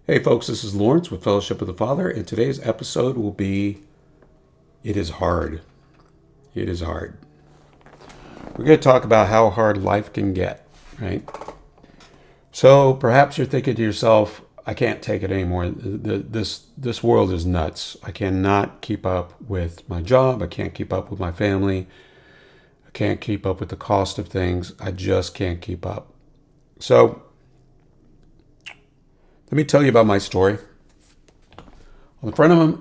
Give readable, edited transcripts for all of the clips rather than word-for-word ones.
Hey folks, this is Lawrence with Fellowship of the Father, and today's episode will be It is Hard. It is hard. We're going to talk about how hard life can get, right? So perhaps you're thinking to yourself, I can't take it anymore. This world is nuts. I cannot keep up with my job. I can't keep up with my family. I can't keep up with the cost of things. I just can't keep up. So let me tell you about my story. On the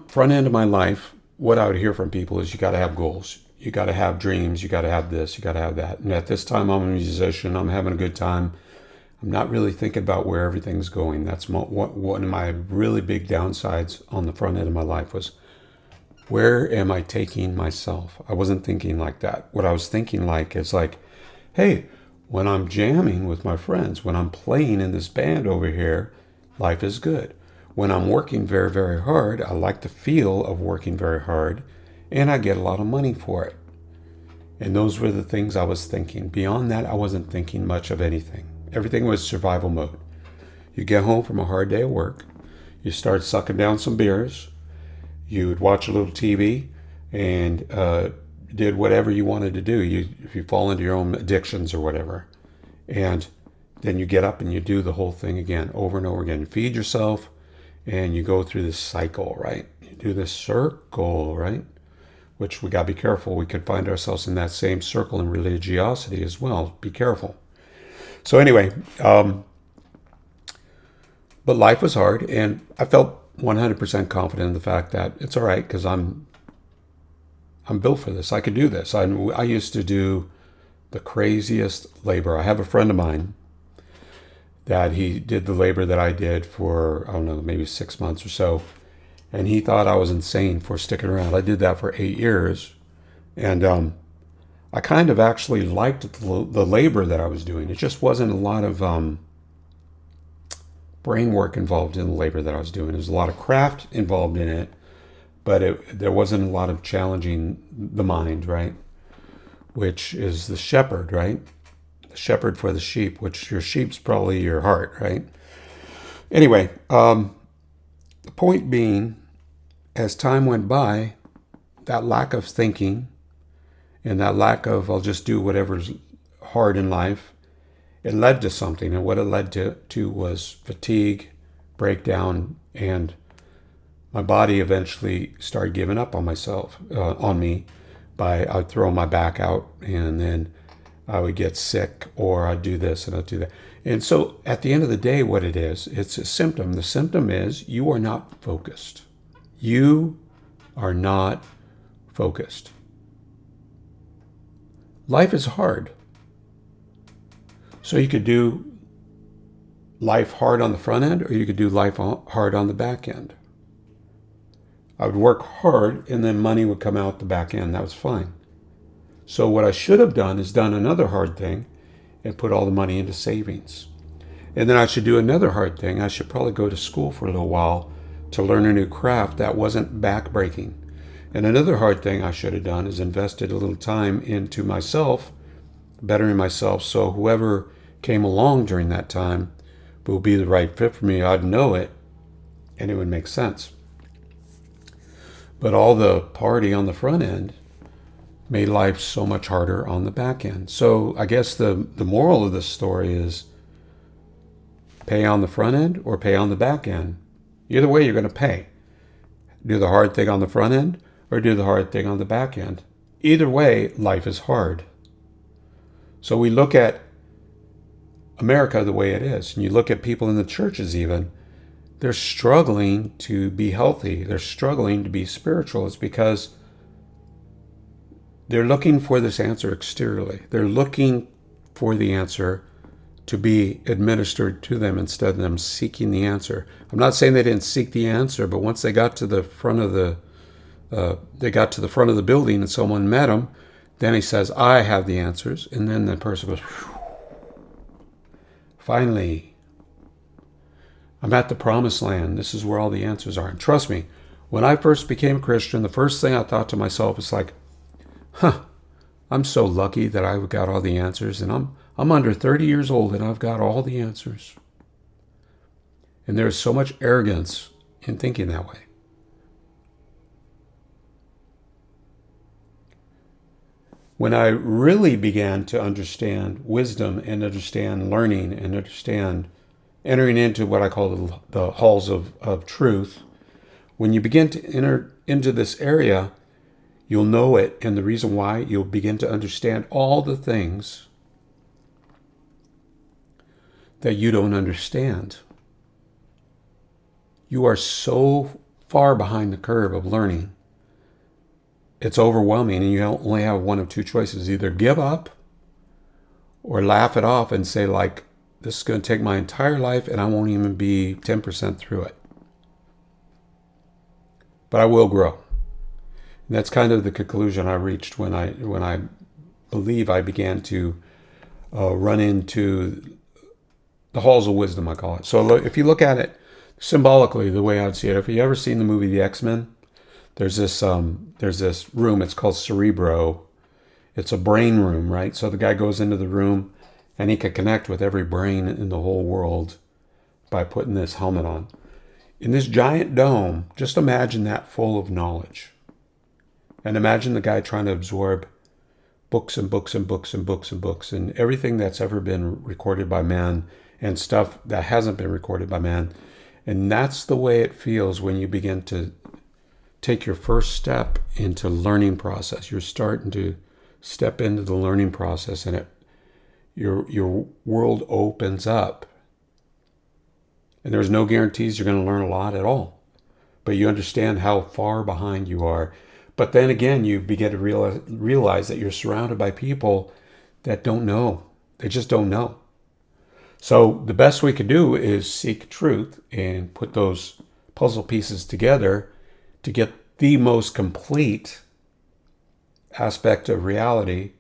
front end of my life, what I would hear from people is you got to have goals. You got to have dreams. You got to have this. You got to have that. And at this time, I'm a musician. I'm having a good time. I'm not really thinking about where everything's going. That's one of my really big downsides on the front end of my life was, where am I taking myself? I wasn't thinking like that. What I was thinking like is like, hey, when I'm jamming with my friends, when I'm playing in this band over here, life is good. When I'm working very, very hard, I like the feel of working very hard, and I get a lot of money for it. And those were the things I was thinking. Beyond that, I wasn't thinking much of anything. Everything was survival mode. You get home from a hard day of work, you start sucking down some beers, you would watch a little TV, and did whatever you wanted to do. If you fall into your own addictions or whatever. And then you get up and you do the whole thing again, over and over again. You feed yourself, and you go through this cycle, right? You do this circle, right? Which we got to be careful. We could find ourselves in that same circle in religiosity as well. Be careful. So anyway, but life was hard, and I felt 100% confident in the fact that it's all right because I'm built for this. I could do this. I used to do the craziest labor. I have a friend of mine that he did the labor that I did for, I don't know, maybe 6 months or so. And he thought I was insane for sticking around. I did that for 8 years. And I kind of actually liked the labor that I was doing. It just wasn't a lot of brain work involved in the labor that I was doing. There's a lot of craft involved in it, but there wasn't a lot of challenging the mind, right? Which is the shepherd, right? The shepherd for the sheep, which your sheep's probably your heart, right? Anyway, the point being, as time went by, that lack of thinking and that lack of, I'll just do whatever's hard in life, it led to something. And what it led to was fatigue, breakdown, and my body eventually started giving up on on me. I'd throw my back out, and then I would get sick, or I'd do this and I'd do that. And so at the end of the day, what it is, it's a symptom. The symptom is you are not focused. You are not focused. Life is hard. So you could do life hard on the front end, or you could do life hard on the back end. I would work hard, and then money would come out the back end. That was fine. So what I should have done is done another hard thing and put all the money into savings. And then I should do another hard thing. I should probably go to school for a little while to learn a new craft that wasn't backbreaking. And another hard thing I should have done is invested a little time into myself, bettering myself, so whoever came along during that time will be the right fit for me. I'd know it, and it would make sense. But all the party on the front end made life so much harder on the back end. So I guess the moral of this story is pay on the front end or pay on the back end. Either way, you're going to pay. Do the hard thing on the front end or do the hard thing on the back end. Either way, life is hard. So we look at America the way it is, and you look at people in the churches even, they're struggling to be healthy. They're struggling to be spiritual. It's because they're looking for this answer exteriorly. They're looking for the answer to be administered to them instead of them seeking the answer. I'm not saying they didn't seek the answer, but once they got to the front of the building and someone met them, then he says, I have the answers. And then the person goes, whew, finally, I'm at the promised land. This is where all the answers are. And trust me, when I first became a Christian, the first thing I thought to myself was like, I'm so lucky that I've got all the answers, and I'm under 30 years old and I've got all the answers. And there's so much arrogance in thinking that way. When I really began to understand wisdom and understand learning and understand entering into what I call the halls of truth, when you begin to enter into this area, you'll know it. And the reason why, you'll begin to understand all the things that you don't understand. You are so far behind the curve of learning. It's overwhelming, and you only have one of two choices. Either give up or laugh it off and say, like, this is going to take my entire life and I won't even be 10% through it. But I will grow. And that's kind of the conclusion I reached when I believe I began to run into the halls of wisdom, I call it. So if you look at it symbolically, the way I'd see it, if you ever seen the movie The X-Men, there's this room. It's called Cerebro. It's a brain room, right? So the guy goes into the room, and he can connect with every brain in the whole world by putting this helmet on. In this giant dome, just imagine that full of knowledge. And imagine the guy trying to absorb books and books and books and books and books and everything that's ever been recorded by man and stuff that hasn't been recorded by man. And that's the way it feels when you begin to take your first step into learning process. You're starting to step into the learning process, and your world opens up. And there's no guarantees you're going to learn a lot at all. But you understand how far behind you are. But then again, you begin to realize that you're surrounded by people that don't know. They just don't know. So the best we can do is seek truth and put those puzzle pieces together to get the most complete aspect of reality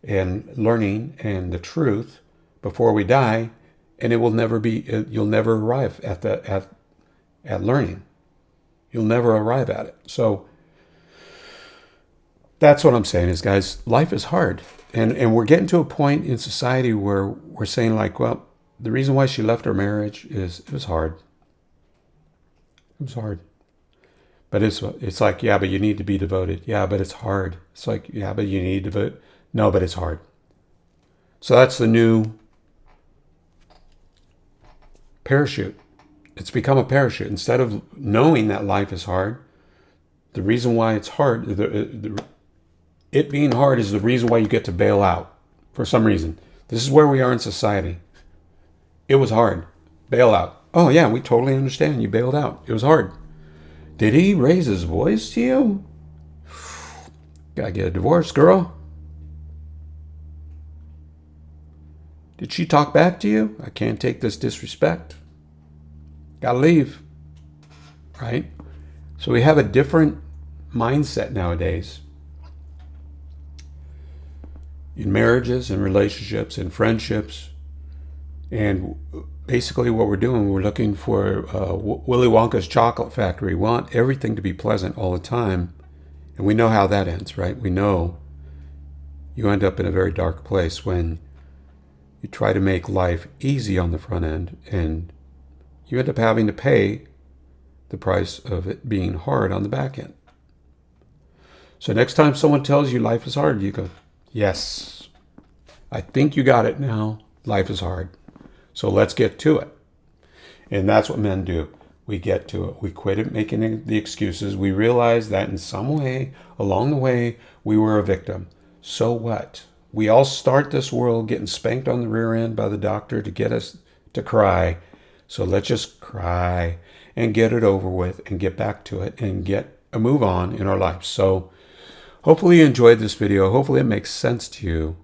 and learning and the truth before we die. And it will never be, you'll never arrive at learning. You'll never arrive at it. So that's what I'm saying is, guys, life is hard. And we're getting to a point in society where we're saying, like, well, the reason why she left her marriage is it was hard. It was hard. But it's like, yeah, but you need to be devoted. Yeah, but it's hard. It's like, yeah, but you need to vote. No, but it's hard. So that's the new parachute. It's become a parachute. Instead of knowing that life is hard, the reason why it's hard, it being hard is the reason why you get to bail out for some reason. This is where we are in society. It was hard. Bail out. Oh, yeah, we totally understand. You bailed out. It was hard. Did he raise his voice to you? Gotta get a divorce, girl. Did she talk back to you? I can't take this disrespect. Gotta leave. Right? So we have a different mindset nowadays. In marriages and relationships and friendships. And basically what we're doing, we're looking for Willy Wonka's chocolate factory. We want everything to be pleasant all the time. And we know how that ends, right? We know you end up in a very dark place when you try to make life easy on the front end, and you end up having to pay the price of it being hard on the back end. So next time someone tells you life is hard, you go, yes, I think you got it now. Life is hard. So let's get to it. And that's what men do. We get to it. We quit making the excuses. We realize that in some way, along the way, we were a victim. So what? We all start this world getting spanked on the rear end by the doctor to get us to cry. So let's just cry and get it over with and get back to it and get a move on in our lives. So hopefully you enjoyed this video. Hopefully it makes sense to you.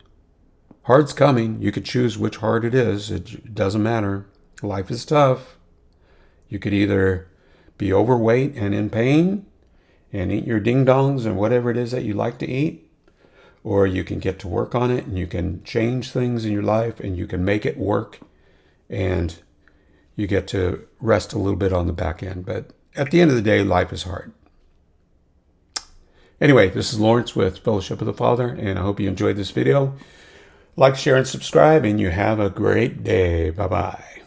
Hard's coming. You could choose which hard it is. It doesn't matter. Life is tough. You could either be overweight and in pain and eat your ding-dongs and whatever it is that you like to eat, or you can get to work on it and you can change things in your life and you can make it work and you get to rest a little bit on the back end. But at the end of the day, life is hard. Anyway, this is Lawrence with Fellowship of the Father, and I hope you enjoyed this video. Like, share, and subscribe, and you have a great day. Bye-bye.